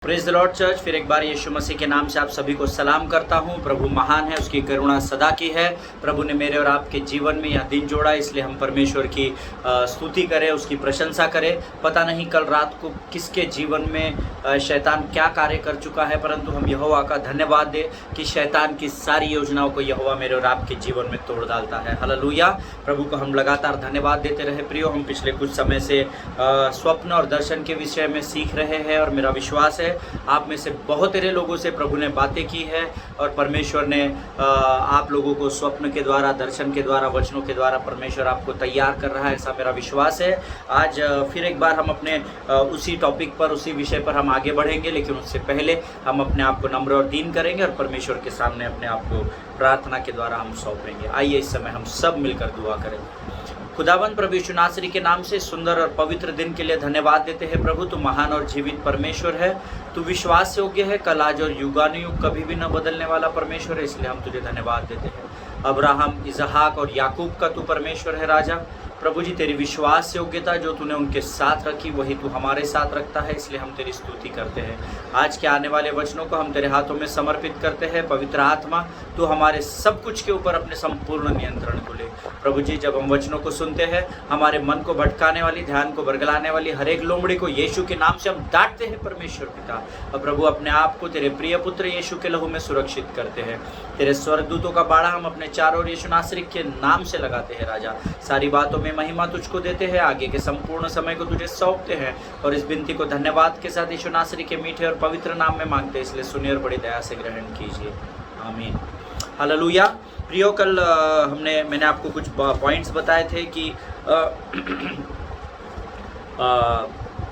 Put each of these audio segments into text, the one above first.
Praise the Lord church. फिर एक बार यीशु मसीह के नाम से आप सभी को सलाम करता हूं। प्रभु महान है, उसकी करुणा सदा की है। प्रभु ने मेरे और आपके जीवन में यह दिन जोड़ा, इसलिए हम परमेश्वर की स्तुति करें, उसकी प्रशंसा करें। पता नहीं कल रात को किसके जीवन में शैतान क्या कार्य कर चुका है, परंतु हम यहोवा का धन्यवाद दें कि शैतान की सारी योजनाओं को यहोवा मेरे और आपके जीवन में तोड़ डालता है। हालेलुया। प्रभु को हम लगातार धन्यवाद देते रहे। प्रियो, हम पिछले कुछ समय से स्वप्न और दर्शन के विषय में सीख रहे हैं और मेरा विश्वास है आप में से बहुत सारे लोगों से प्रभु ने बातें की है और परमेश्वर ने आप लोगों को स्वप्न के द्वारा, दर्शन के द्वारा, वचनों के द्वारा परमेश्वर आपको तैयार कर रहा है, ऐसा मेरा विश्वास है। आज फिर एक बार हम अपने उसी टॉपिक पर, उसी विषय पर हम आगे बढ़ेंगे, लेकिन उससे पहले हम अपने आप को नम्र और दीन करेंगे और परमेश्वर के सामने अपने आप को प्रार्थना के द्वारा हम सौंपेंगे। आइए इस समय हम सब मिलकर दुआ करें। खुदावंद प्रभु यीशु नासरी के नाम से सुंदर और पवित्र दिन के लिए धन्यवाद देते हैं। प्रभु, तू महान और जीवित परमेश्वर है, तू विश्वास योग्य है, कल आज और युगानुयुग कभी भी न बदलने वाला परमेश्वर है, इसलिए हम तुझे धन्यवाद देते हैं। अब्राहम, इसहाक और याकूब का तू परमेश्वर है राजा। प्रभु जी, तेरी विश्वास योग्यता जो तूने उनके साथ रखी वही तू हमारे साथ रखता है, इसलिए हम तेरी स्तुति करते हैं। आज के आने वाले वचनों को हम तेरे हाथों में समर्पित करते हैं। पवित्र आत्मा, तू हमारे सब कुछ के ऊपर अपने संपूर्ण नियंत्रण को ले। प्रभु जी, जब हम वचनों को सुनते हैं, हमारे मन को भटकाने वाली, ध्यान को बरगलाने वाली हर एक लोमड़ी को यीशु के नाम से हम डांटते हैं परमेश्वर पिता। और प्रभु, अपने आप को तेरे प्रिय पुत्र यीशु के लहू में सुरक्षित करते हैं। तेरे स्वर्गदूतों का बाड़ा हम अपने चारों ओर यीशु नासरी के नाम से लगाते हैं राजा। सारी बातों में महिमा तुझको देते हैं, आगे के संपूर्ण समय को तुझे सौंपते हैं और इस विनती को धन्यवाद के साथ यीशु नासरी के मीठे और पवित्र नाम में मांगते हैं, इसलिए सुनिए और बड़ी दया से ग्रहण कीजिए। आमीन। हालेलुया। प्रियो, कल मैंने आपको कुछ पॉइंट्स बताए थे कि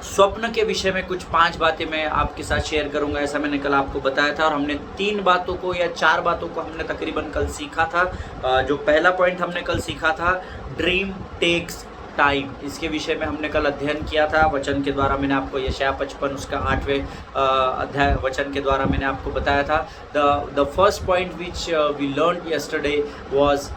स्वप्न के विषय में कुछ 5 बातें मैं आपके साथ शेयर करूंगा, ऐसा मैंने कल आपको बताया था। और हमने 3 बातों को या 4 बातों को हमने तकरीबन कल सीखा था। जो पहला पॉइंट हमने कल सीखा था, ड्रीम टेक्स टाइम, इसके विषय में हमने कल अध्ययन किया था वचन के द्वारा। मैंने आपको यशायाह 55 उसका 8वें अध्याय वचन के द्वारा मैंने आपको बताया था। The first point which we learn yesterday was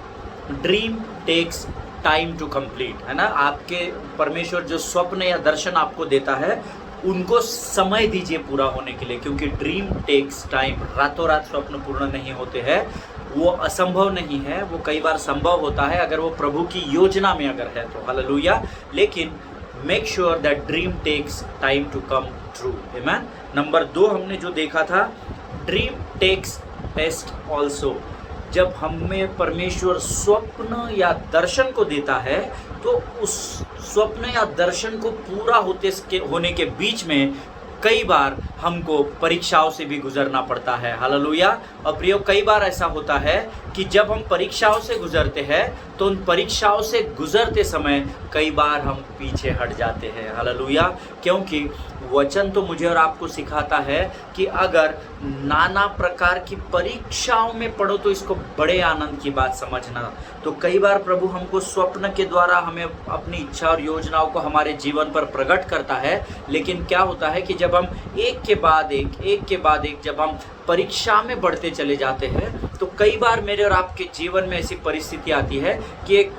dream takes time to complete, है ना। आपके परमेश्वर जो स्वप्न या दर्शन आपको देता है उनको समय दीजिए पूरा होने के लिए, क्योंकि ड्रीम टेक्स टाइम। रातों रात स्वप्न पूर्ण नहीं होते हैं, वो असंभव नहीं है, वो कई बार संभव होता है अगर वो प्रभु की योजना में अगर है तो। हालेलुया। लेकिन make sure that dream takes time to come true. Amen. Number 2 हमने जो देखा था, ड्रीम टेक्स टेस्ट ऑल्सो। जब हमें परमेश्वर स्वप्न या दर्शन को देता है तो उस स्वप्न या दर्शन को पूरा होने के बीच में कई बार हमको परीक्षाओं से भी गुजरना पड़ता है। हालेलुया। और प्रियो, कई बार ऐसा होता है कि जब हम परीक्षाओं से गुजरते हैं तो उन परीक्षाओं से गुजरते समय कई बार हम पीछे हट जाते हैं। हालेलुया। क्योंकि वचन तो मुझे और आपको सिखाता है कि अगर नाना प्रकार की परीक्षाओं में पढ़ो तो इसको बड़े आनंद की बात समझना। तो कई बार प्रभु हमको स्वप्न के द्वारा हमें अपनी इच्छा और योजनाओं को हमारे जीवन पर प्रकट करता है, लेकिन क्या होता है कि जब हम एक के बाद एक जब हम परीक्षा में बढ़ते चले जाते हैं तो कई बार मेरे और आपके जीवन में ऐसी परिस्थिति आती है कि एक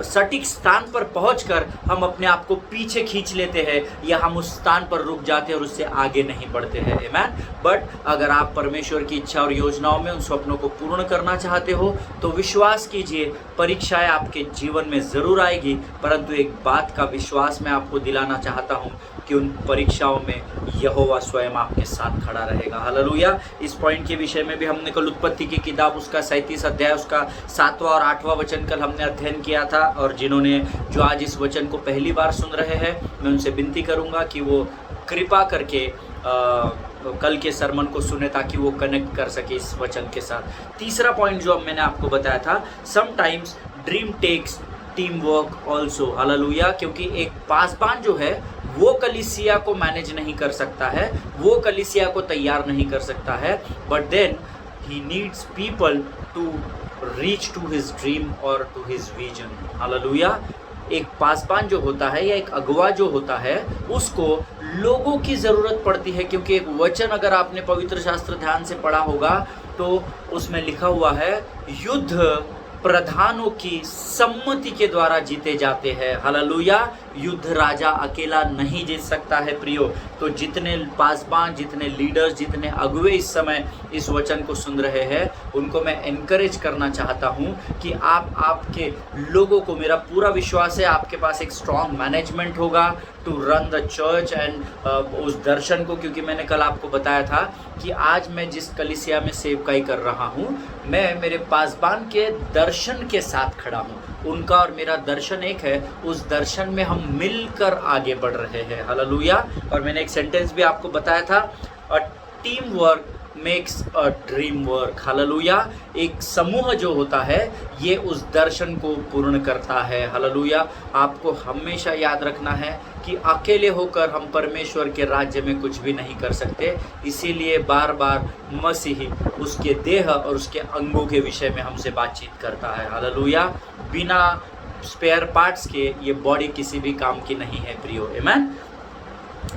सटीक स्थान पर पहुंचकर हम अपने आप को पीछे खींच लेते हैं या हम उस स्थान पर रुक जाते हैं और उससे आगे नहीं बढ़ते हैं। आमीन। बट अगर आप परमेश्वर की इच्छा और योजनाओं में उन स्वप्नों को पूर्ण करना चाहते हो तो विश्वास कीजिए, परीक्षाएं आपके जीवन में ज़रूर आएगी, परंतु एक बात का विश्वास मैं आपको दिलाना चाहता हूँ कि उन परीक्षाओं में यहोवा स्वयं आपके साथ खड़ा रहेगा। हालेलुया। इस पॉइंट के विषय में भी हमने कल उत्पत्ति की किताब उसका 37 अध्याय उसका 7वां और 8वां वचन कल हमने अध्ययन किया था। और जिन्होंने जो आज इस वचन को पहली बार सुन रहे हैं, मैं उनसे विनती करूंगा कि वो कृपा करके कल के सरमन को सुने ताकि वो कनेक्ट कर सके इस वचन के साथ। तीसरा पॉइंट जो मैंने आपको बताया था, sometimes dream takes team work also. Hallelujah. क्योंकि एक पासबान जो है वो कलीसिया को मैनेज नहीं कर सकता है, वो कलीसिया को तैयार नहीं कर सकता है, but then he needs people to reach to his dream और टू हिज विजन। हालेलुया। एक पासबान जो होता है या एक अगुवा जो होता है उसको लोगों की ज़रूरत पड़ती है, क्योंकि एक वचन अगर आपने पवित्र शास्त्र ध्यान से पढ़ा होगा तो उसमें लिखा हुआ है युद्ध प्रधानों की सम्मति के द्वारा जीते जाते हैं। हालेलुया। युद्ध राजा अकेला नहीं जीत सकता है प्रियो। तो जितने पासबान, जितने लीडर्स, जितने अगुवे इस समय इस वचन को सुन रहे हैं, उनको मैं एनकरेज करना चाहता हूँ कि आपके लोगों को, मेरा पूरा विश्वास है आपके पास एक स्ट्रॉन्ग मैनेजमेंट होगा to run the church and उस दर्शन को, क्योंकि मैंने कल आपको बताया था कि आज मैं जिस कलीसिया में सेवकाई कर रहा हूँ, मैं मेरे पासबान के दर्शन के साथ खड़ा हूँ। उनका और मेरा दर्शन एक है, उस दर्शन में हम मिलकर आगे बढ़ रहे हैं। हालेलुया। और मैंने एक सेंटेंस भी आपको बताया था, a team work makes a dream work. Hallelujah. एक समूह जो होता है ये उस दर्शन को पूर्ण करता है। हालेलुया। आपको हमेशा याद रखना है कि अकेले होकर हम परमेश्वर के राज्य में कुछ भी नहीं कर सकते। इसीलिए बार बार मसीह उसके देह और उसके अंगों के विषय में हमसे बातचीत करता है। हालेलुया। बिना स्पेयर पार्ट्स के ये बॉडी किसी भी काम की नहीं है प्रियो। आमीन।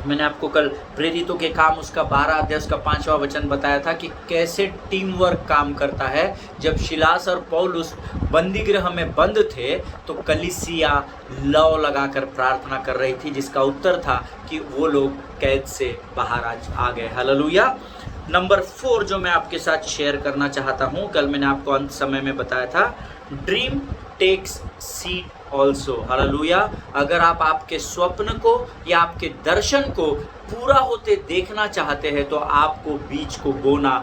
मैंने आपको कल प्रेरितों के काम उसका 12 अध्याय उसका 5वां वचन बताया था कि कैसे टीम वर्क काम करता है। जब शिलास और पौलुस बंदी गृह में बंद थे तो कलीसिया लौ लगाकर प्रार्थना कर रही थी, जिसका उत्तर था कि वो लोग कैद से बाहर आ गए। हालेलुया। नंबर 4 जो मैं आपके साथ शेयर करना चाहता हूँ, कल मैंने आपको अंत समय में बताया था, dream takes seed also. Hallelujah. अगर आप आपके स्वप्न को या आपके दर्शन को पूरा होते देखना चाहते हैं तो आपको बीज को बोना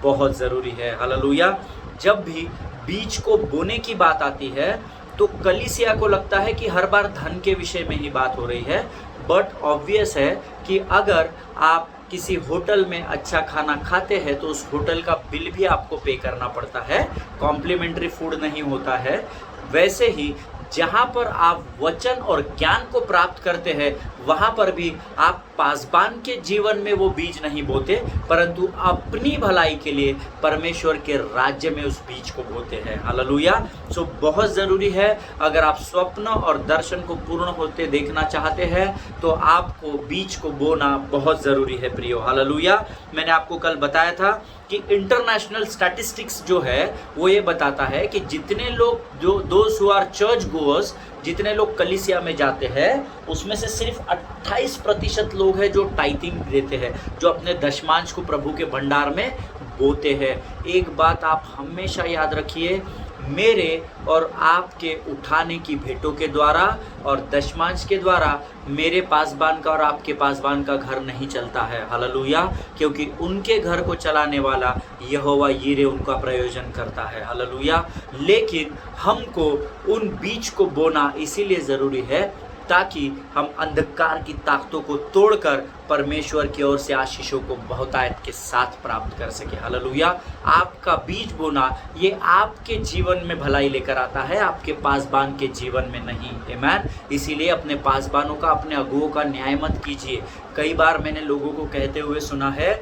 बहुत ज़रूरी है। हालेलुया। जब भी बीज को बोने की बात आती है तो कलीसिया को लगता है कि हर बार धन के विषय में ही बात हो रही है, बट ऑब्वियस है कि अगर आप किसी होटल में अच्छा खाना खाते हैं तो उस होटल का बिल भी आपको पे करना पड़ता है, कॉम्प्लीमेंट्री फूड नहीं होता है। वैसे ही जहाँ पर आप वचन और ज्ञान को प्राप्त करते हैं वहाँ पर भी आप पासबान के जीवन में वो बीज नहीं बोते, परंतु अपनी भलाई के लिए परमेश्वर के राज्य में उस बीज को बोते हैं। हालेलुया। सो बहुत ज़रूरी है, अगर आप स्वप्न और दर्शन को पूर्ण होते देखना चाहते हैं तो आपको बीज को बोना बहुत ज़रूरी है प्रियो। हालेलुया। मैंने आपको कल बताया था कि इंटरनेशनल स्टैटिस्टिक्स जो है वो ये बताता है कि जितने लोग जो those who are church goers, जितने लोग कलीसिया में जाते हैं उसमें से सिर्फ 28% लोग हैं जो टाइथिंग देते हैं, जो अपने दशमांश को प्रभु के भंडार में बोते हैं। एक बात आप हमेशा याद रखिए, मेरे और आपके उठाने की भेंटों के द्वारा और दशमांश के द्वारा मेरे पासबान का और आपके पासबान का घर नहीं चलता है। हालेलुया। क्योंकि उनके घर को चलाने वाला यहोवा यीरे उनका प्रयोजन करता है। हालेलुया। लेकिन हमको उन बीज को बोना इसीलिए ज़रूरी है ताकि हम अंधकार की ताकतों को तोड़कर परमेश्वर की ओर से आशीषों को बहुतायत के साथ प्राप्त कर सके। हालेलुया। आपका बीज बोना ये आपके जीवन में भलाई लेकर आता है, आपके पासबान के जीवन में नहीं। आमीन। इसीलिए अपने पासबानों का, अपने अगुओं का न्याय मत कीजिए। कई बार मैंने लोगों को कहते हुए सुना है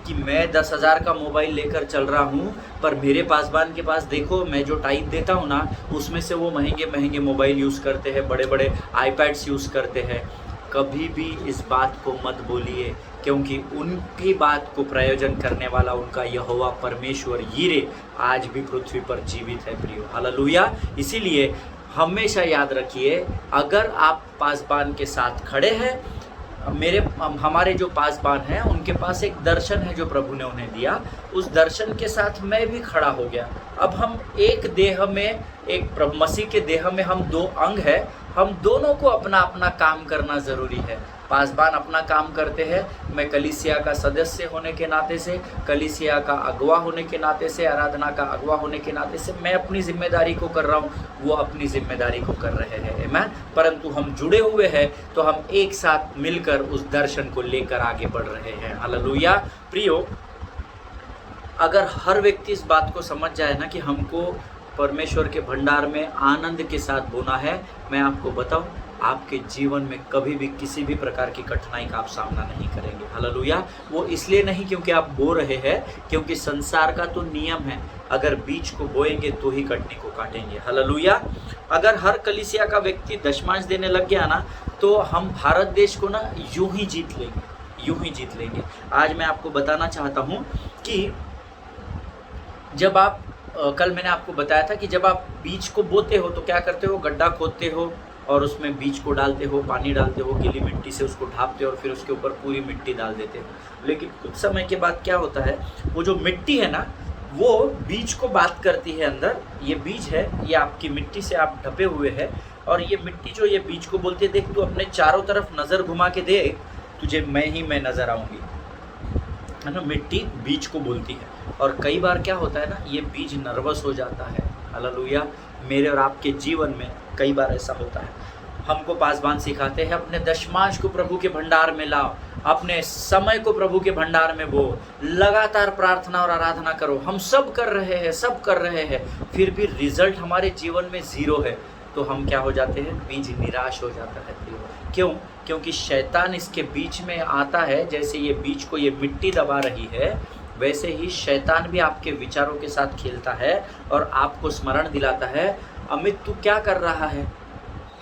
कि मैं 10,000 का मोबाइल लेकर चल रहा हूँ, पर मेरे पासबान के पास देखो मैं जो टाइप देता हूँ ना उसमें से वो महंगे महंगे मोबाइल यूज़ करते हैं, बड़े बड़े आईपैड्स यूज़ करते हैं। कभी भी इस बात को मत बोलिए, क्योंकि उनकी बात को प्रयोजन करने वाला उनका यहोवा परमेश्वर यीरे आज भी पृथ्वी पर जीवित है प्रियो। हालेलुया। इसीलिए हमेशा याद रखिए, अगर आप पासबान के साथ खड़े हैं, हमारे जो पासबान हैं उनके पास एक दर्शन है जो प्रभु ने उन्हें दिया, उस दर्शन के साथ मैं भी खड़ा हो गया। अब हम एक देह में, एक मसीह के देह में हम 2 अंग हैं, हम दोनों को अपना अपना काम करना ज़रूरी है। पासबान अपना काम करते हैं, मैं कलीसिया का सदस्य होने के नाते से, कलीसिया का अगवा होने के नाते से, आराधना का अगवा होने के नाते से मैं अपनी जिम्मेदारी को कर रहा हूँ, वो अपनी जिम्मेदारी को कर रहे हैं। आमीन। परंतु हम जुड़े हुए हैं तो हम एक साथ मिलकर उस दर्शन को लेकर आगे बढ़ रहे हैं। हालेलुया। प्रियो, अगर हर व्यक्ति इस बात को समझ जाए ना कि हमको परमेश्वर के भंडार में आनंद के साथ बोना है, मैं आपको बताऊं आपके जीवन में कभी भी किसी भी प्रकार की कठिनाई का आप सामना नहीं करेंगे। हालेलुया। वो इसलिए नहीं क्योंकि आप बो रहे हैं, क्योंकि संसार का तो नियम है, अगर बीज को बोएंगे तो ही कटनी को काटेंगे। हालेलुया। अगर हर कलीसिया का व्यक्ति दशमांश देने लग गया ना तो हम भारत देश को ना यूं ही जीत लेंगे। आज मैं आपको बताना चाहता हूँ कि जब आप कल मैंने आपको बताया था कि जब आप बीज को बोते हो तो क्या करते हो, गड्ढा खोदते हो, और उसमें बीज को डालते हो, पानी डालते हो, गीली मिट्टी से उसको ढापते हो और फिर उसके ऊपर पूरी मिट्टी डाल देते हो। लेकिन कुछ समय के बाद क्या होता है, वो जो मिट्टी है ना, वो बीज को बात करती है अंदर। ये बीज है, ये आपकी मिट्टी से आप ढपे हुए हैं, और ये मिट्टी जो ये बीज को बोलती है, देख तू अपने चारों तरफ नज़र घुमा के देख, तुझे मैं ही मैं नज़र आऊँगी, है ना। मिट्टी बीज को बोलती है। और कई बार क्या होता है ना, ये बीज नर्वस हो जाता है। हालेलुया। मेरे और आपके जीवन में कई बार ऐसा होता है। हमको पासवान सिखाते हैं, अपने दशमांश को प्रभु के भंडार में लाओ, अपने समय को प्रभु के भंडार में बो, लगातार प्रार्थना और आराधना करो। हम सब कर रहे हैं, फिर भी रिजल्ट हमारे जीवन में ज़ीरो है, तो हम क्या हो जाते हैं, बीज निराश हो जाता है। क्यों? क्योंकि शैतान इसके बीच में आता है। जैसे ये बीज को ये मिट्टी दबा रही है, वैसे ही शैतान भी आपके विचारों के साथ खेलता है और आपको स्मरण दिलाता है, अमित तू क्या कर रहा है,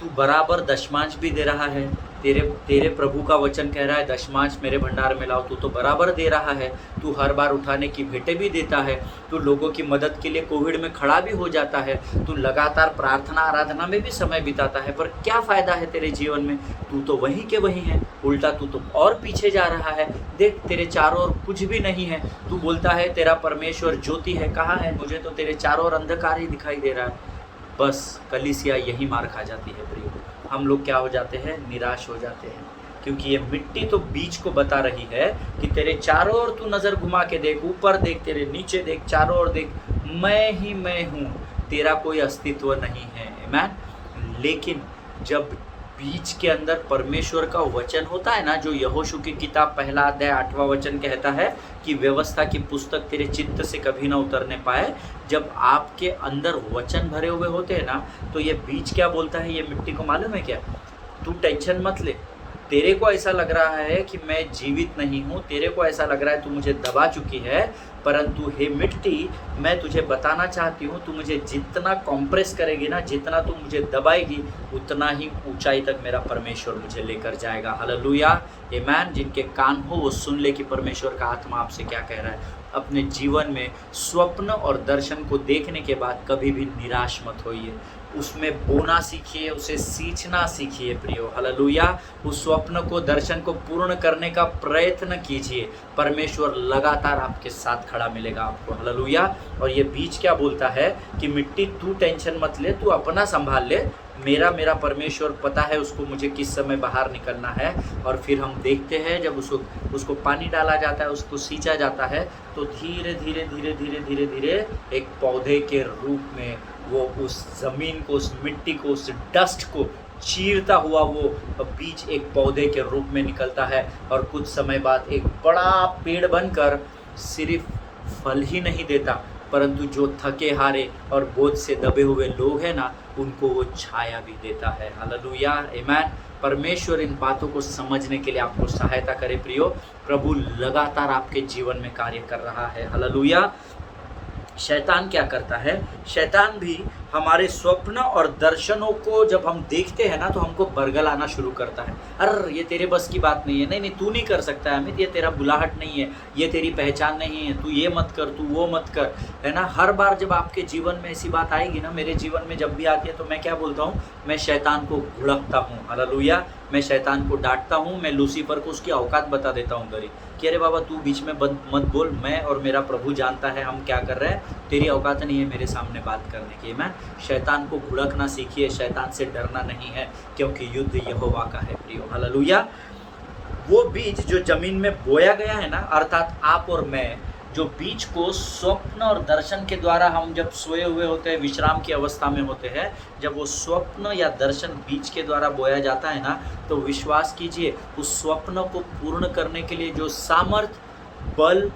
तू बराबर दशमांश भी दे रहा है, तेरे प्रभु का वचन कह रहा है दशमांश मेरे भंडार में लाओ, तू तो बराबर दे रहा है, तू हर बार उठाने की भेंटें भी देता है, तू लोगों की मदद के लिए कोविड में खड़ा भी हो जाता है, तू लगातार प्रार्थना आराधना में भी समय बिताता है, पर क्या फ़ायदा है तेरे जीवन में, तू तो वहीं के वहीं है, उल्टा तू तो और पीछे जा रहा है। देख तेरे चारों ओर कुछ भी नहीं है, तू बोलता है तेरा परमेश्वर ज्योति है, कहाँ है, मुझे तो तेरे चारों ओर अंधकार ही दिखाई दे रहा है। बस कलीसिया यही मार खा जाती है प्रियो। हम लोग क्या हो जाते हैं, निराश हो जाते हैं, क्योंकि ये मिट्टी तो बीज को बता रही है कि तेरे चारों ओर तू नज़र घुमा के देख, ऊपर देख, तेरे नीचे देख, चारों ओर देख, मैं ही मैं हूँ, तेरा कोई अस्तित्व नहीं है। आमीन। लेकिन जब बीज के अंदर परमेश्वर का वचन होता है ना, जो यहोशू की किताब 1 अध्याय 8वां वचन कहता है कि व्यवस्था की पुस्तक तेरे चित्त से कभी ना उतरने पाए, जब आपके अंदर वचन भरे हुए होते हैं ना, तो ये बीज क्या बोलता है, ये मिट्टी को मालूम है क्या, तू टेंशन मत ले। तेरे को ऐसा लग रहा है कि मैं जीवित नहीं हूँ, तेरे को ऐसा लग रहा है तू मुझे दबा चुकी है, परंतु हे मिट्टी, मैं तुझे बताना चाहती हूँ, तू मुझे जितना कॉम्प्रेस करेगी ना, जितना तू मुझे दबाएगी, उतना ही ऊंचाई तक मेरा परमेश्वर मुझे लेकर जाएगा। हालेलुया। आमीन। जिनके कान हो वो सुन ले कि परमेश्वर का आत्मा आपसे क्या कह रहा है। अपने जीवन में स्वप्न और दर्शन को देखने के बाद कभी भी निराश मत होइए, उसमें बोना सीखिए, उसे सींचना सीखिए प्रियो। हालेलुया। उस स्वप्न को, दर्शन को पूर्ण करने का प्रयत्न कीजिए, परमेश्वर लगातार आपके साथ खड़ा मिलेगा आपको। हालेलुया। और ये बीज क्या बोलता है कि मिट्टी तू टेंशन मत ले, तू अपना संभाल ले, मेरा परमेश्वर पता है उसको मुझे किस समय बाहर निकलना है। और फिर हम देखते हैं जब उसको पानी डाला जाता है, उसको सींचा जाता है, तो धीरे धीरे धीरे धीरे धीरे धीरे एक पौधे के रूप में वो उस ज़मीन को, उस मिट्टी को, उस डस्ट को चीरता हुआ वो बीज एक पौधे के रूप में निकलता है, और कुछ समय बाद एक बड़ा पेड़ बनकर सिर्फ फल ही नहीं देता, परंतु जो थके हारे और बोझ से दबे हुए लोग हैं ना, उनको वो छाया भी देता है। हालेलुया। आमीन। परमेश्वर इन बातों को समझने के लिए आपको सहायता करे प्रियो। प्रभु लगातार आपके जीवन में कार्य कर रहा है। हालेलुया। शैतान क्या करता है, शैतान भी हमारे स्वप्न और दर्शनों को जब हम देखते हैं ना, तो हमको बरगलाना शुरू करता है। अरे ये तेरे बस की बात नहीं है, नहीं तू नहीं कर सकता है अमित, ये तेरा बुलाहट नहीं है, ये तेरी पहचान नहीं है, तू ये मत कर, तू वो मत कर, है ना। हर बार जब आपके जीवन में ऐसी बात आएगी ना, मेरे जीवन में जब भी आती है, तो मैं क्या बोलता हूँ, मैं शैतान को घुड़कता हूँ। हालेलुया। मैं शैतान को डांटता हूँ, मैं लूसीफर को उसकी औकात बता देता हूँ गरीब कि अरे बाबा तू बीच में मत बोल, मैं और मेरा प्रभु जानता है हम क्या कर रहे हैं, तेरी औकात नहीं है मेरे सामने बात करने की। मैं शैतान को भुड़कना सीखिए, शैतान से डरना नहीं है, क्योंकि युद्ध यहोवा का है प्रियो। हालेलुया। वो बीज जो जमीन में बोया गया है ना, अर्थात आप और मैं, जो बीज को स्वप्न और दर्शन के द्वारा हम जब सोए हुए होते हैं, विश्राम की अवस्था में होते हैं, जब वो स्वप्न या दर्शन बीज के द्वारा बोया जाता है ना, तो विश्वास कीजिए उस स्वप्न को पूर्ण करने के लिए जो सामर्थ, बल,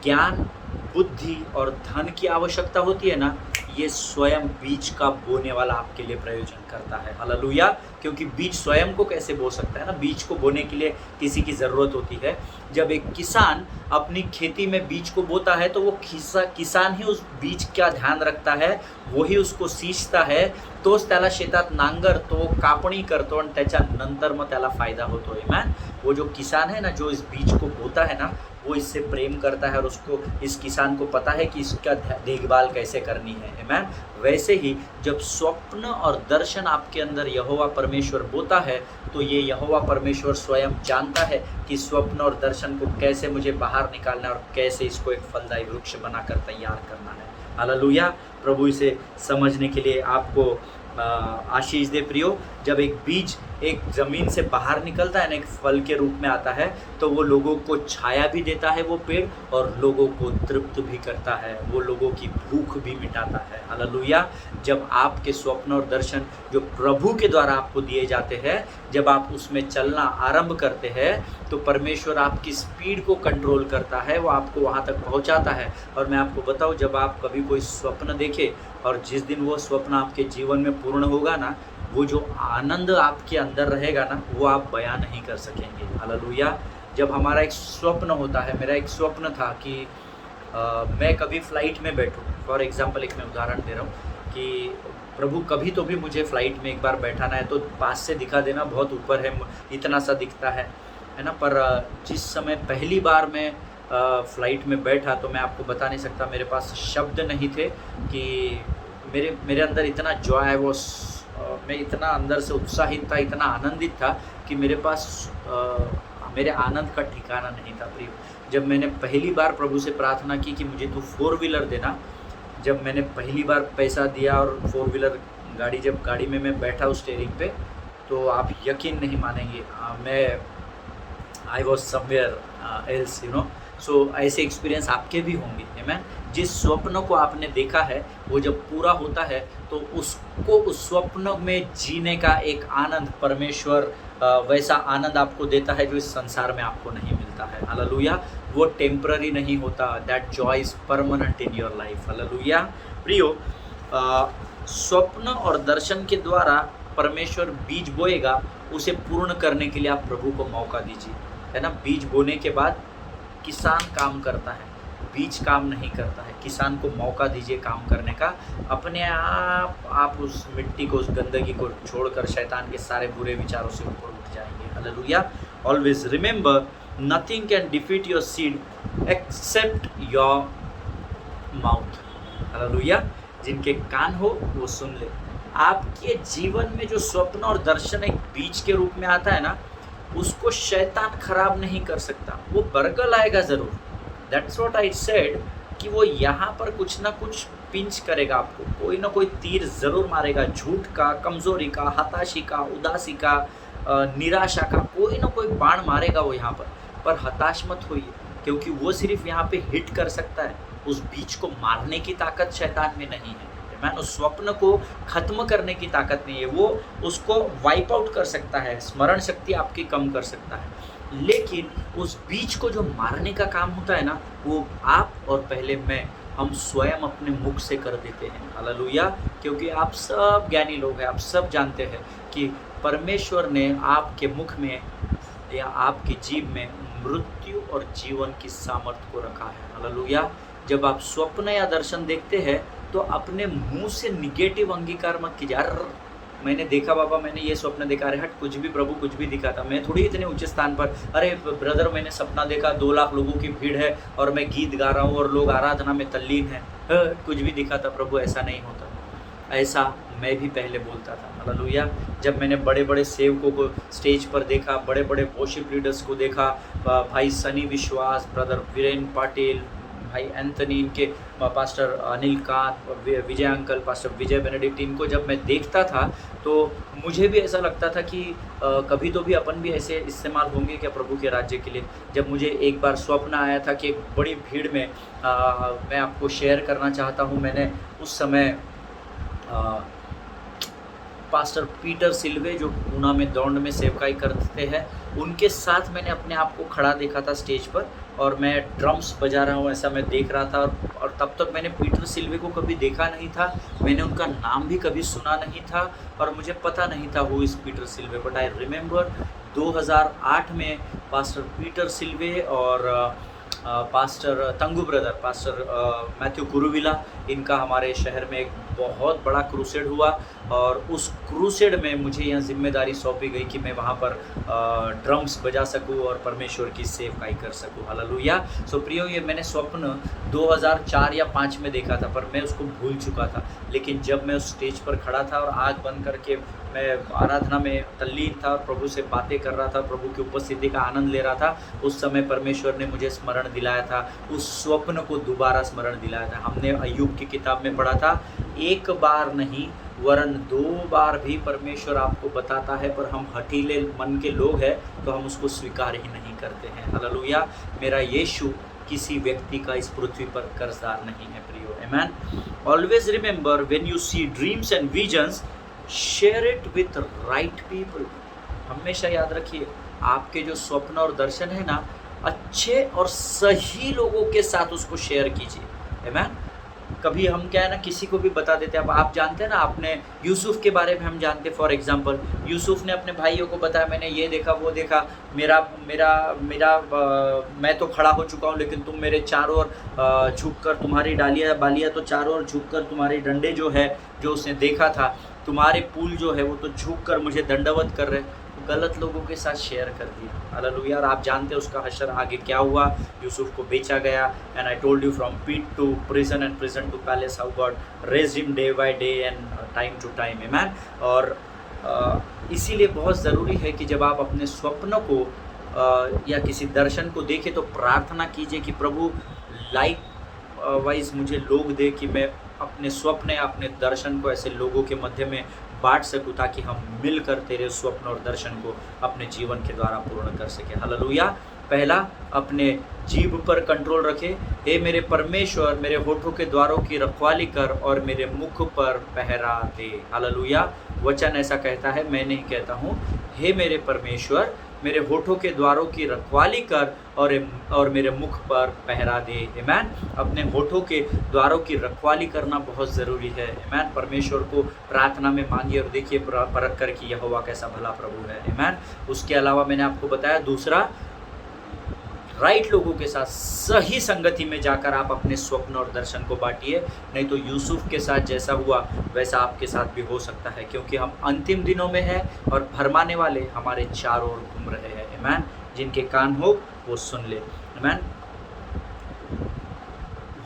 ज्ञान, बुद्धि और धन की आवश्यकता होती है ना, ये स्वयं बीज का बोने वाला आपके लिए प्रयोजन करता है। हालेलुया। क्योंकि बीज स्वयं को कैसे बो सकता है ना, बीज को बोने के लिए किसी की ज़रूरत होती है। जब एक किसान अपनी खेती में बीज को बोता है, तो वो किसान ही उस बीज का ध्यान रखता है, वही उसको सींचता है, तोच त्याला शेतात नांगरतो, कापणी करतो आणि त्याच्यानंतर मग त्याला फायदा होतो। आमीन। वो जो किसान है ना, जो इस बीज को बोता है ना, वो इससे प्रेम करता है और उसको, इस किसान को पता है कि इसका देखभाल कैसे करनी है। आमीन। वैसे ही जब स्वप्न और दर्शन आपके अंदर यहोवा परमेश्वर बोता है, तो ये यहोवा परमेश्वर स्वयं जानता है कि स्वप्न और दर्शन को कैसे मुझे बाहर निकालना है और कैसे इसको एक फलदायी वृक्ष बनाकर तैयार करना है। हालेलुया। प्रभु इसे समझने के लिए आपको आशीष दे प्रियो। जब एक बीज एक ज़मीन से बाहर निकलता है ना, एक फल के रूप में आता है, तो वो लोगों को छाया भी देता है वो पेड़, और लोगों को तृप्त भी करता है, वो लोगों की भूख भी मिटाता है। हालेलुया। जब आपके स्वप्न और दर्शन जो प्रभु के द्वारा आपको दिए जाते हैं, जब आप उसमें चलना आरंभ करते हैं, तो परमेश्वर आपकी स्पीड को कंट्रोल करता है, वो आपको वहाँ तक पहुँचाता है। और मैं आपको बताऊँ, जब आप कभी कोई स्वप्न देखें और जिस दिन वो स्वप्न आपके जीवन में पूर्ण होगा ना, वो जो आनंद आपके अंदर रहेगा ना, वो आप बयां नहीं कर सकेंगे। हालेलुया। जब हमारा एक स्वप्न होता है, मेरा एक स्वप्न था कि मैं कभी फ़्लाइट में बैठूं। फॉर एग्जांपल एक मैं उदाहरण दे रहा हूँ कि प्रभु कभी तो भी मुझे फ़्लाइट में एक बार बैठाना है, तो पास से दिखा देना, बहुत ऊपर है, इतना सा दिखता है ना। पर जिस समय पहली बार मैं फ़्लाइट में बैठा, तो मैं आपको बता नहीं सकता, मेरे पास शब्द नहीं थे कि मेरे अंदर इतना जॉय है, वो मैं इतना अंदर से उत्साहित था, इतना आनंदित था कि मेरे पास मेरे आनंद का ठिकाना नहीं था प्रिय। जब मैंने पहली बार प्रभु से प्रार्थना की कि मुझे तू 4 व्हीलर देना, जब मैंने पहली बार पैसा दिया और 4 व्हीलर गाड़ी, जब गाड़ी में मैं बैठा उस स्टीयरिंग पे, तो आप यकीन नहीं मानेंगे, मैं I was somewhere else, you know. So ऐसे एक्सपीरियंस आपके भी होंगे। आमीन। जिस स्वप्न को आपने देखा है, वो जब पूरा होता है, तो उसको उस स्वप्न में जीने का एक आनंद परमेश्वर वैसा आनंद आपको देता है जो इस संसार में आपको नहीं मिलता है। हालेलुया। वो टेम्पररी नहीं होता, that Joy is permanent in your life. Hallelujah. प्रियो, स्वप्न और दर्शन के द्वारा परमेश्वर बीज बोएगा, उसे पूर्ण करने के लिए आप प्रभु को मौका दीजिए, है ना। बीज बोने के बाद किसान काम करता है, बीज काम नहीं करता है। किसान को मौका दीजिए काम करने का, अपने आप उस मिट्टी को, उस गंदगी को छोड़कर शैतान के सारे बुरे विचारों से ऊपर उठ जाएंगे। Hallelujah. Always remember, nothing can defeat your seed except your mouth. Hallelujah. जिनके कान हो वो सुन ले। आपके जीवन में जो स्वप्न और दर्शन एक बीज के रूप में आता है ना, उसको शैतान खराब नहीं कर सकता। वो बरगल आएगा ज़रूर, दैट्स व्हाट आई सेड, कि वो यहाँ पर कुछ ना कुछ पिंच करेगा आपको, कोई ना कोई तीर ज़रूर मारेगा, झूठ का, कमज़ोरी का, हताशी का, उदासी का, निराशा का, कोई ना कोई बाण मारेगा वो यहाँ पर हताश मत होइए, क्योंकि वो सिर्फ यहाँ पे हिट कर सकता है। उस बीज को मारने की ताकत शैतान में नहीं है। मैंने उस स्वप्न को खत्म करने की ताकत नहीं है, वो उसको वाइप आउट कर सकता है, स्मरण शक्ति आपकी कम कर सकता है, लेकिन उस बीज को जो मारने का काम होता है ना, वो आप और पहले हम स्वयं अपने मुख से कर देते हैं। हालेलुया। क्योंकि आप सब ज्ञानी लोग हैं, आप सब जानते हैं कि परमेश्वर ने आपके मुख में या आपकी जीभ में मृत्यु और जीवन की सामर्थ्य को रखा है। हालेलुया। जब आप स्वप्न या दर्शन देखते हैं, तो अपने मुंह से निगेटिव अंगीकार मत कीजिए। यार मैंने देखा बाबा, मैंने ये स्वप्न देखा, अरे हट, कुछ भी प्रभु कुछ भी दिखाता, मैं थोड़ी इतने ऊंचे स्थान पर, अरे ब्रदर मैंने सपना देखा 2 लाख लोगों की भीड़ है और मैं गीत गा रहा हूँ और लोग आराधना में तल्लीन हैं, कुछ भी दिखाता प्रभु, ऐसा नहीं होता। ऐसा मैं भी पहले बोलता था। हालेलुया। जब मैंने बड़े बड़े सेवकों को स्टेज पर देखा, बड़े बड़े वर्शिप लीडर्स को देखा, भाई सनी विश्वास, ब्रदर वीरेन पाटिल, भाई एंथनी, इनके पास्टर अनिल कांत, विजय अंकल, पास्टर विजय बेनेडिक्ट, इनको जब मैं देखता था तो मुझे भी ऐसा लगता था कि कभी तो भी अपन भी ऐसे इस्तेमाल होंगे क्या प्रभु के राज्य के लिए। जब मुझे एक बार स्वप्न आया था कि एक बड़ी भीड़ में, मैं आपको शेयर करना चाहता हूँ, मैंने उस समय पास्टर पीटर सिल्वे जो पूना में दौंड में सेवकाई करते हैं, उनके साथ मैंने अपने आप को खड़ा देखा था स्टेज पर, और मैं ड्रम्स बजा रहा हूँ ऐसा मैं देख रहा था। और तब तक मैंने पीटर सिल्वे को कभी देखा नहीं था, मैंने उनका नाम भी कभी सुना नहीं था, और मुझे पता नहीं था who is Peter Silvey. But I remember 2008 में पास्टर पीटर सिल्वे और pastor Thangu brother, pastor Mathew Kuruvilla, इनका हमारे शहर में एक बहुत बड़ा क्रूसेड हुआ और उस क्रूसेड में मुझे यह जिम्मेदारी सौंपी गई कि मैं वहाँ पर ड्रम्स बजा सकूँ और परमेश्वर की सेवकाई कर सकूँ। हालेलुया। सो प्रियो, ये मैंने स्वप्न 2004 या 5 में देखा था, पर मैं उसको भूल चुका था। लेकिन जब मैं उस स्टेज पर खड़ा था और आँख बंद करके मैं आराधना में तल्लीन था और प्रभु से बातें कर रहा था, प्रभु की उपस्थिति का आनंद ले रहा था, उस समय परमेश्वर ने मुझे स्मरण दिलाया था, उस स्वप्न को दोबारा स्मरण दिलाया था। हमने अय्यूब की किताब में पढ़ा था, एक बार नहीं वरन 2 बार भी परमेश्वर आपको बताता है, पर हम हठीले मन के लोग हैं तो हम उसको स्वीकार ही नहीं करते हैं। हालेलुया। मेरा यीशु किसी व्यक्ति का इस पृथ्वी पर कर्जदार नहीं है प्रियो। Amen. Always remember, when you see dreams and visions, share it with right people. हमेशा याद रखिए, आपके जो स्वप्न और दर्शन है ना, अच्छे और सही लोगों के साथ उसको शेयर कीजिए। आमेन। कभी हम क्या है ना, किसी को भी बता देते हैं। अब आप जानते हैं ना, आपने यूसुफ के बारे में हम जानते हैं। फॉर एग्जांपल, यूसुफ ने अपने भाइयों को बताया, मैंने ये देखा वो देखा, मेरा मेरा मेरा मैं तो खड़ा हो चुका हूँ, लेकिन तुम मेरे चारों ओर झुककर, तुम्हारी डालियाँ बालियाँ तो चारों ओर झुककर, तुम्हारे डंडे जो है, जो उसने देखा था, तुम्हारे पुल जो है वो तो झुककर मुझे दंडवत कर रहे। गलत लोगों के साथ शेयर कर दिया। हालेलुया। और आप जानते हैं उसका हशर आगे क्या हुआ। यूसुफ को बेचा गया। And I told you, from pit to prison and prison to palace, how God raised him day by day and time to time. Amen. और इसीलिए बहुत ज़रूरी है कि जब आप अपने स्वप्न को या किसी दर्शन को देखें तो प्रार्थना कीजिए कि प्रभु लाइक वाइज मुझे लोग दे कि मैं अपने स्वप्न या अपने दर्शन को ऐसे लोगों के मध्य में बांट सकूँ, ताकि हम मिलकर तेरे स्वप्न और दर्शन को अपने जीवन के द्वारा पूर्ण कर सकें। हालेलुया। पहला, अपने जीभ पर कंट्रोल रखे। हे मेरे परमेश्वर, मेरे होठों के द्वारों की रखवाली कर और मेरे मुख पर पहरा दे। हालेलुया। वचन ऐसा कहता है, मैं नहीं कहता हूँ। हे मेरे परमेश्वर, मेरे होठों के द्वारों की रखवाली कर और मेरे मुख पर पहरा दे। आमेन। अपने होठों के द्वारों की रखवाली करना बहुत ज़रूरी है। आमेन। परमेश्वर को प्रार्थना में मांगिए और देखिए परख कर कि यहोवा कैसा भला प्रभु है। आमेन। उसके अलावा मैंने आपको बताया, दूसरा, राइट लोगों के साथ सही संगति में जाकर आप अपने स्वप्न और दर्शन को बांटिए, नहीं तो यूसुफ के साथ जैसा हुआ वैसा आपके साथ भी हो सकता है, क्योंकि हम अंतिम दिनों में हैं और भरमाने वाले हमारे चारों ओर घूम रहे हैं। आमेन। जिनके कान हो वो सुन ले। आमेन।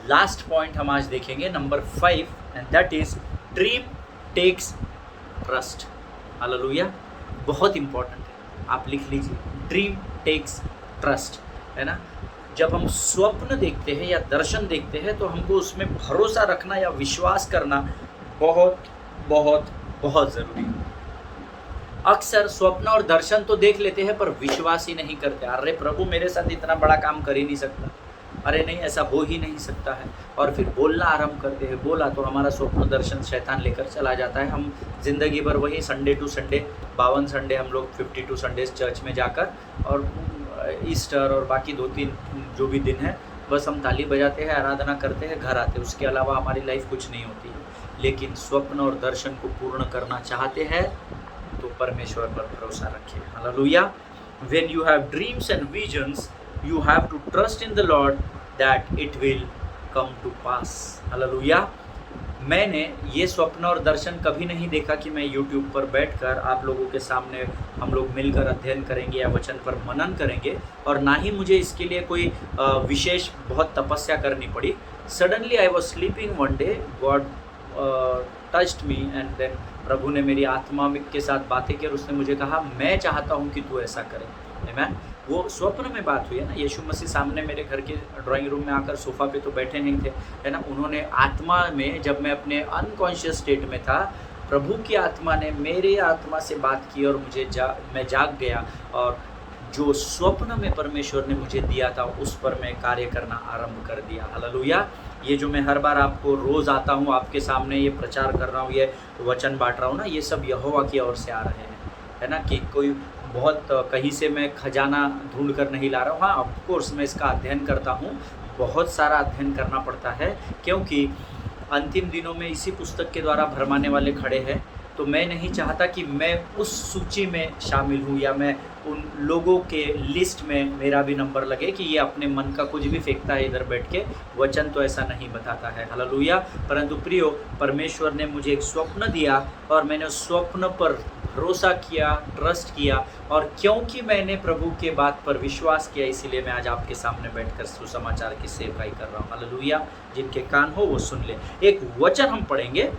लास्ट पॉइंट हम आज देखेंगे, number 5, and that is dream takes trust. Hallelujah. बहुत इंपॉर्टेंट है, आप लिख लीजिए, ड्रीम टेक्स ट्रस्ट, है ना। जब हम स्वप्न देखते हैं या दर्शन देखते हैं तो हमको उसमें भरोसा रखना या विश्वास करना बहुत बहुत बहुत ज़रूरी है। अक्सर स्वप्न और दर्शन तो देख लेते हैं पर विश्वास ही नहीं करते। अरे प्रभु मेरे साथ इतना बड़ा काम कर ही नहीं सकता, अरे नहीं ऐसा हो ही नहीं सकता है, और फिर बोलना आरंभ करते हैं। बोला तो हमारा स्वप्न दर्शन शैतान लेकर चला जाता है। हम जिंदगी भर वही संडे टू संडे, 52 संडे हम लोग 52 संडेज चर्च में जाकर, और ईस्टर और बाकी 2-3 जो भी दिन है, बस हम ताली बजाते हैं, आराधना करते हैं, घर आते हैं। उसके अलावा हमारी लाइफ कुछ नहीं होती है। लेकिन स्वप्न और दर्शन को पूर्ण करना चाहते हैं तो परमेश्वर पर भरोसा रखिए। Hallelujah. When you have dreams and visions, you have to trust in the Lord that it will come to pass. Hallelujah. मैंने ये स्वप्न और दर्शन कभी नहीं देखा कि मैं YouTube पर बैठकर आप लोगों के सामने हम लोग मिलकर अध्ययन करेंगे या वचन पर मनन करेंगे, और ना ही मुझे इसके लिए कोई विशेष बहुत तपस्या करनी पड़ी। Suddenly I was sleeping one day, God touched me and then प्रभु ने मेरी आत्मा के साथ बातें की और उसने मुझे कहा, मैं चाहता हूँ कि तू ऐसा करे। आमेन। वो स्वप्न में बात हुई है ना। यीशु मसीह सामने मेरे घर के ड्राइंग रूम में आकर सोफ़ा पे तो बैठे नहीं थे, है ना। उन्होंने आत्मा में, जब मैं अपने अनकॉन्शियस स्टेट में था, प्रभु की आत्मा ने मेरे आत्मा से बात की और मैं जाग गया, और जो स्वप्न में परमेश्वर ने मुझे दिया था उस पर मैं कार्य करना आरंभ कर दिया। हालेलुया। ये जो मैं हर बार आपको रोज़ आता हूँ आपके सामने, ये प्रचार कर रहा हूँ, ये वचन बांट रहा हूँ ना, ये सब यहोवा की ओर से आ रहे हैं, है ना। कि कोई बहुत कहीं से मैं खजाना ढूंढ कर नहीं ला रहा हूँ। हाँ, ऑफकोर्स मैं इसका अध्ययन करता हूँ, बहुत सारा अध्ययन करना पड़ता है, क्योंकि अंतिम दिनों में इसी पुस्तक के द्वारा भरमाने वाले खड़े हैं। तो मैं नहीं चाहता कि मैं उस सूची में शामिल हूँ या मैं उन लोगों के लिस्ट में मेरा भी नंबर लगे कि ये अपने मन का कुछ भी फेंकता है इधर बैठ के। वचन तो ऐसा नहीं बताता है, हालेलुया। परंतु प्रियो, परमेश्वर ने मुझे एक स्वप्न दिया और मैंने उस स्वप्न पर भरोसा किया, ट्रस्ट किया, और क्योंकि मैंने प्रभु के बात पर विश्वास किया, इसीलिए मैं आज आपके सामने बैठकर सुसमाचार की सेवकाई कर रहा हूँ, हालेलुया। जिनके कान हो वो सुन ले। एक वचन हम पढ़ेंगे,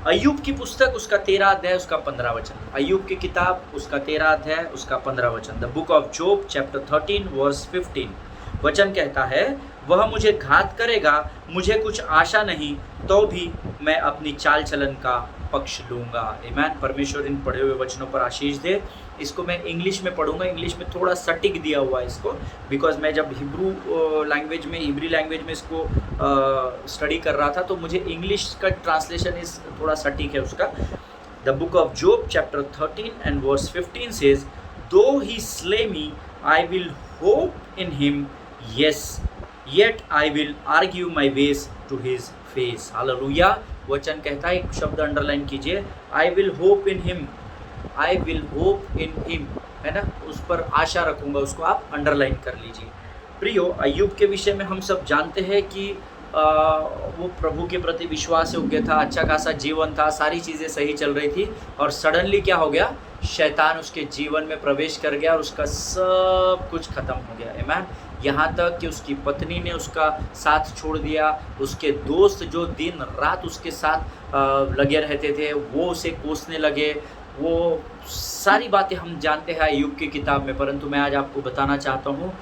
अय्यूब की पुस्तक, उसका 13 अध्याय, उसका 15 वचन। अय्यूब की किताब, उसका 13 अध्याय, उसका 15 वचन। The book of Job chapter 13 verse 15। वचन कहता है, वह मुझे घात करेगा, मुझे कुछ आशा नहीं, तो भी मैं अपनी चाल चलन का पक्ष लूँगा। आमीन। परमेश्वर इन पढ़े हुए वचनों पर आशीष दे। इसको मैं इंग्लिश में पढ़ूंगा, इंग्लिश में थोड़ा सटीक दिया हुआ है इसको, बिकॉज मैं जब हिब्री लैंग्वेज में इसको स्टडी कर रहा था तो मुझे इंग्लिश का ट्रांसलेशन इस थोड़ा सटीक है उसका। The book of Job chapter 13 and verse 15 says, though he slay me I will hope in him, yes yet I will argue my ways to his face. Hallelujah. वचन कहता है, एक शब्द अंडरलाइन कीजिए, I will hope in him, I will hope in him, है ना, उस पर आशा रखूंगा, उसको आप अंडरलाइन कर लीजिए। प्रियो, अय्यूब के विषय में हम सब जानते हैं कि वो प्रभु के प्रति विश्वास योग्य था, अच्छा खासा जीवन था, सारी चीज़ें सही चल रही थी, और सडनली क्या हो गया, शैतान उसके जीवन में प्रवेश कर गया और उसका सब कुछ खत्म हो गया। आमीन। यहाँ तक कि उसकी पत्नी ने उसका साथ छोड़ दिया, उसके दोस्त जो दिन रात उसके साथ लगे रहते थे वो उसे कोसने लगे। वो सारी बातें हम जानते हैं अय्यूब की किताब में, परंतु मैं आज आपको बताना चाहता हूँ,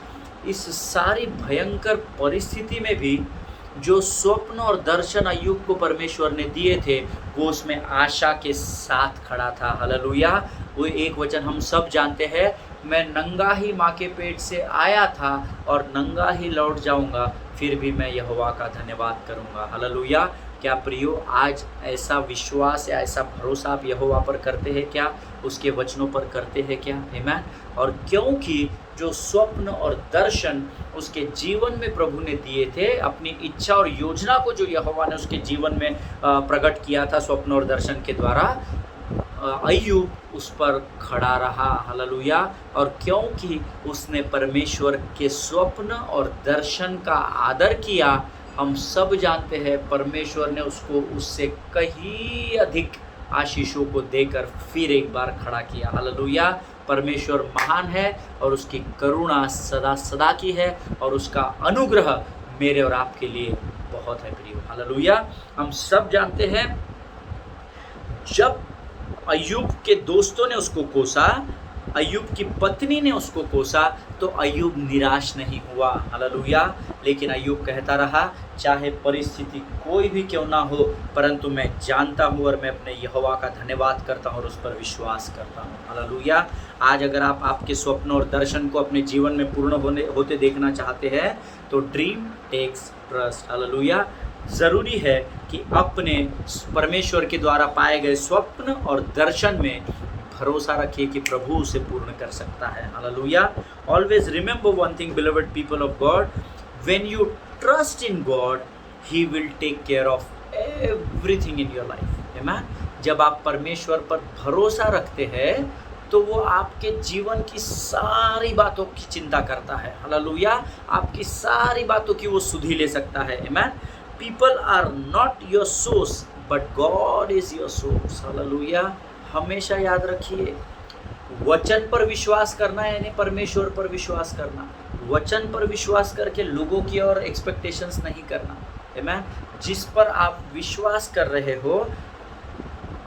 इस सारी भयंकर परिस्थिति में भी जो स्वप्न और दर्शन अय्यूब को परमेश्वर ने दिए थे, वो उसमें आशा के साथ खड़ा था। हालेलुया। वो एक वचन हम सब जानते हैं, मैं नंगा ही माँ के पेट से आया था और नंगा ही लौट जाऊंगा, फिर भी मैं यहोवा का धन्यवाद करूंगा। हालेलुया। क्या प्रियो, आज ऐसा विश्वास या ऐसा भरोसा आप यहोवा पर करते हैं क्या? उसके वचनों पर करते हैं क्या? आमीन। और क्योंकि जो स्वप्न और दर्शन उसके जीवन में प्रभु ने दिए थे, अपनी इच्छा और योजना को जो यहोवा ने उसके जीवन में प्रकट किया था स्वप्न और दर्शन के द्वारा, अय्यूब उस पर खड़ा रहा। हालेलुया। और क्योंकि उसने परमेश्वर के स्वप्न और दर्शन का आदर किया, हम सब जानते हैं परमेश्वर ने उसको उससे कहीं अधिक आशीषों को देकर फिर एक बार खड़ा किया। हालेलुया। परमेश्वर महान है और उसकी करुणा सदा सदा की है, और उसका अनुग्रह मेरे और आपके लिए बहुत है प्रियो। हालेलुया। हम सब जानते हैं, जब अय्यूब के दोस्तों ने उसको कोसा, अय्यूब की पत्नी ने उसको कोसा, तो अय्यूब निराश नहीं हुआ। हालेलुया। लेकिन अय्यूब कहता रहा, चाहे परिस्थिति कोई भी क्यों ना हो, परंतु मैं जानता हूँ और मैं अपने यहोवा का धन्यवाद करता हूँ और उस पर विश्वास करता हूँ। हालेलुया। आज अगर आप आपके स्वप्न और दर्शन को अपने जीवन में पूर्ण होते देखना चाहते हैं, तो ड्रीम टेक्स ट्रस्ट। हालेलुया। ज़रूरी है कि अपने परमेश्वर के द्वारा पाए गए स्वप्न और दर्शन में भरोसा रखिए कि प्रभु उसे पूर्ण कर सकता है। Hallelujah. Always remember one thing beloved people of God, when you trust in God, he will take care of everything in your life. Amen. जब आप परमेश्वर पर भरोसा रखते हैं तो वो आपके जीवन की सारी बातों की चिंता करता है। हालेलुया। आपकी सारी बातों की वो सुधि ले सकता है। आमीन। People are not your source, but God is your source. Hallelujah. हमेशा याद रखिए, वचन पर विश्वास करना यानी परमेश्वर पर विश्वास करना। वचन पर विश्वास करके लोगों की और एक्सपेक्टेशंस नहीं करना। आमीन। जिस पर आप विश्वास कर रहे हो,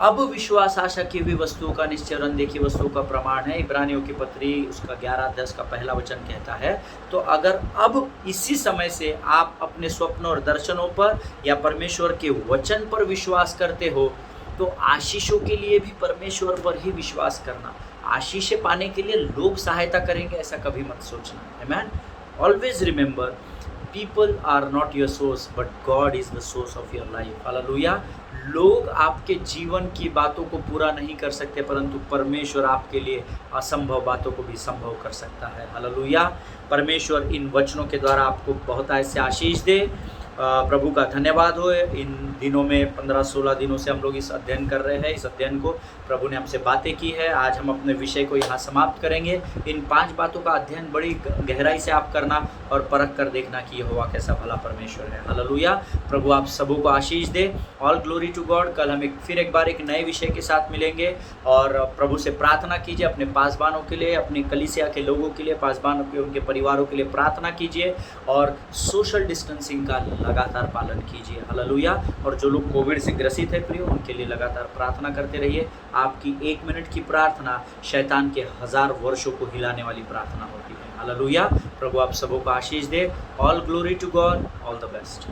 अब विश्वास आशा की हुई वस्तुओं का निश्चय अनदेखी वस्तुओं का प्रमाण है। इब्रानियों की पत्री उसका 11 अध्याय का पहला वचन कहता है। तो अगर अब इसी समय से आप अपने स्वप्नों और दर्शनों पर या परमेश्वर के वचन पर विश्वास करते हो, तो आशीषों के लिए भी परमेश्वर पर ही विश्वास करना। आशीषें पाने के लिए लोग सहायता करेंगे ऐसा कभी मत सोचना। Amen. Always remember, people are not your source, but God is the source of your life. Hallelujah. लोग आपके जीवन की बातों को पूरा नहीं कर सकते, परंतु परमेश्वर आपके लिए असंभव बातों को भी संभव कर सकता है। हालेलुया। परमेश्वर इन वचनों के द्वारा आपको बहुत ऐसे आशीष दे। प्रभु का धन्यवाद हो। इन दिनों में 15-16 दिनों से हम लोग इस अध्ययन कर रहे हैं। इस अध्ययन को प्रभु ने हमसे बातें की है। आज हम अपने विषय को यहाँ समाप्त करेंगे। इन 5 बातों का अध्ययन बड़ी गहराई से आप करना और परख कर देखना कि यहोवा कैसा भला परमेश्वर है। हालेलुया। प्रभु आप सबों को आशीष दे। All glory to God. कल हम फिर एक बार एक नए विषय के साथ मिलेंगे और प्रभु से प्रार्थना कीजिए अपने पासबानों के लिए, अपनी कलीसिया के लोगों के लिए, पासबानों के उनके परिवारों के लिए प्रार्थना कीजिए और सोशल डिस्टेंसिंग का लगातार पालन कीजिए। हालेलुया। और जो लोग कोविड से ग्रसित है प्रियो, उनके लिए लगातार प्रार्थना करते रहिए। आपकी 1 मिनट की प्रार्थना शैतान के 1000 वर्षों को हिलाने वाली प्रार्थना होती है। हालेलुया। प्रभु आप सबों को आशीष दे। All glory to God. All the best.